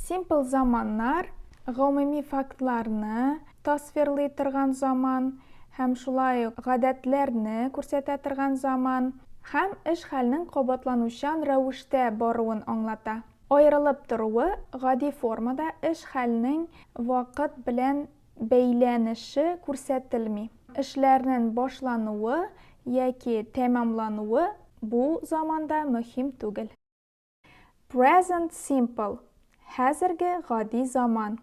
Simple zamanlar гомуми фактларны tasvirlay торган zaman, һәм шулай ук гадәтләрне күрсәтә торган zaman, һәм эш хәлнең кабатланучан рәвештә баруын аңлата. Аерылып торуы гади формада эш хәлнең вакыт белән бәйләнеше күрсәтелми. Эшләрнең башлануы яки тәмамлануы бу заманда мөһим түгел. Present simple – хәзерге гади заман.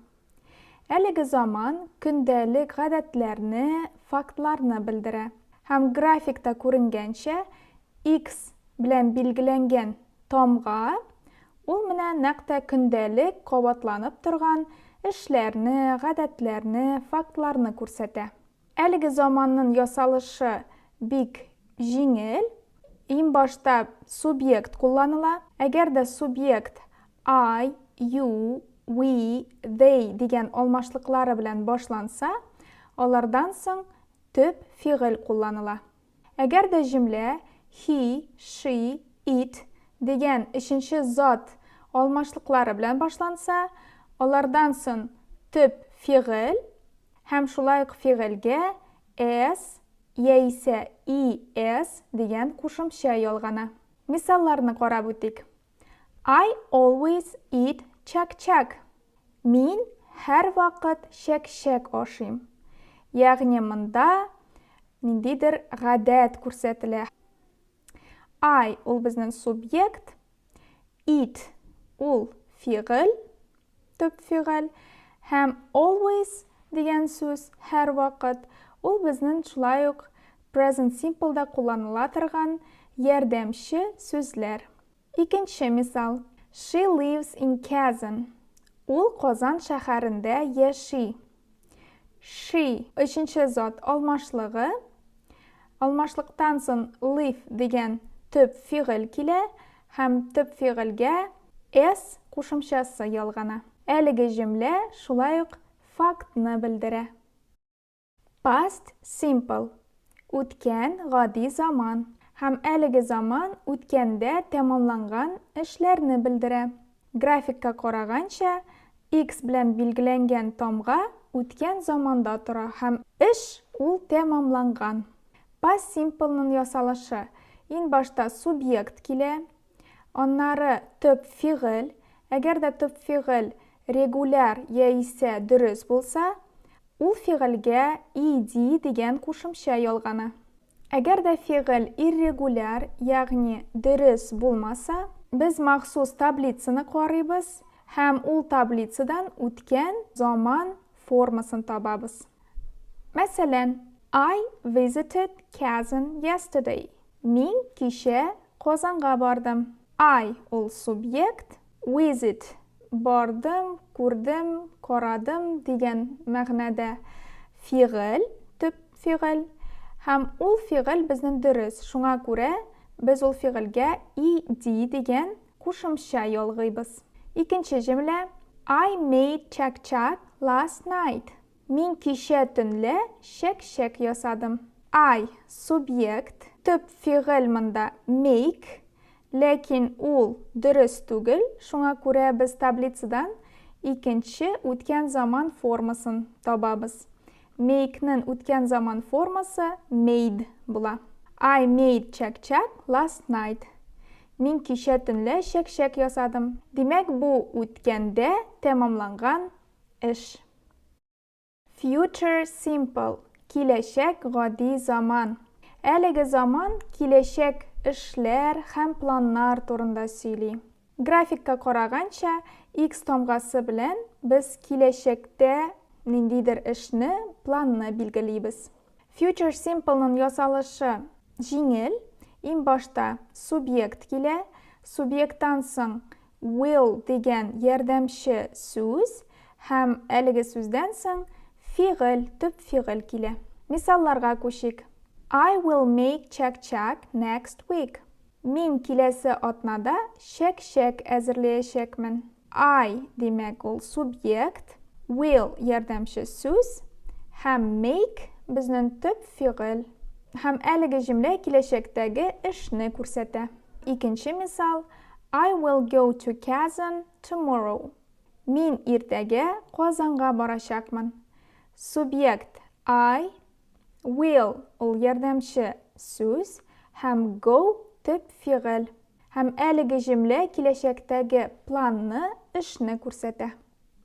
Әлеге заман көндәлек гадәтләрне, фактларны белдерә. Һәм графикта күренгәнчә, X белән билгеләнгән тамга ул менә нәкъ көндәлек кабатланып торган эшләрне, гадәтләрне, фактларны күрсәтә. Әлеге заманның ясалышы бик җиңел. Иң башта субъект кулланыла. Әгәр дә субъект I, you, we, they дигән алмашлыклары белән башланса, алардан соң төп фигыль кулланыла. Әгәр дә җөмлә he, she, it дигән өченче зат алмашлыклары белән башланса, алардан соң төп фигыль һәм шулай ук фигыльгә s яисә es дигән кушымча ялгана. Мисалларны карап үтик. I always eat чак-чак. Мин һәр вакыт чәк-чәк ашыйм. Ягъни монда ниндидер гадәт күрсәтелә. I ул безнең субъект, it ул фигыль, төп фигыль, һәм always дигән сүз һәр вакыт ул безнең шулай ук present simple-да кулланыла торган ярдәмче сүзләр. Икенче мисал. She lives in Kazan. Ул Казан шәһәрендә яши. She өченче зат алмашлыгы. Алмашлыктан соң live дигән төп фигыль килә һәм төп фигыльгә s кушымчасы ялгана. Әлеге җөмлә шулай ук фактны белдерә. Past simple – үткән гади заман. Һәм әлеге заман үткәндә тәмамланган эшләрне белдерә. Графикка караганча, X белән билгеләнгән тамга үткән заманда тора һәм эш ул тәмамланган. Past simple-ның ясалышы иң башта субъект килә, аннары төп фигыль. Әгәр дә төп фигыль регуляр яисә дөрес булса, ул фигыльгә ed дигән кушымча ялгана. Әгәр дә фигыль иррегуляр, ягъни дөрес булмаса, без махсус таблицаны карыйбыз һәм ул таблицадан үткән заман формасын табабыз. Мәсәлән, I visited Kazan yesterday. Мин кичә Казанга бардым. I ул субъект, visit бардым, күрдем, карадым дигән мәгънәдә фигыль, төп фигыль. Һәм ул фигыль безнең дөрес. Шуңа күрә без ул фигыльгә ed дигән кушымча ялгыйбыз. Икенче җөмлә. I made чак-чак last night. Мин кичә төнлә чәк-чәк ясадым. I субъект, төп фигыль монда make, ләкин ул дөрес түгел. Шуңа күрә без таблицадан икенче үткән заман формасын табабыз. Make-ның үткән заман формасы made була. I made чак-чак last night. Мин кичә төнлә чәк-чәк ясадым. Димәк, бу үткәндә тәмамланган эш. Future simple – киләчәк гади заман. Әлеге заман киләчәк эшләр һәм планнар турында сөйли. Графикка караганча, X тамгасы белән без киләчәктә ниндидер эшне, планны билгелибез. Future simple-ның ясалышы җиңел. Иң башта субъект килә, субъекттан соң will дигән ярдәмче сүз һәм әлеге сүздән соң фигыль, төп фигыль килә. Мисалларга күчик. I will make чак-чак next week. Мин киләсе атнада чәк-чәк әзерләячәкмен. I димәк ул субъект, will ярдәмче сүз һәм make безнең төп фигыль. Һәм әлеге җөмлә киләчәктәге эшне күрсәтә. Икенче мисал. I will go to Kazan tomorrow. Мин иртәгә Казанга барачакмын. Субъект I, will ул ярдәмче сүз һәм go төп фигыль. Һәм әлеге җөмлә киләчәктәге планны, эшне күрсәтә.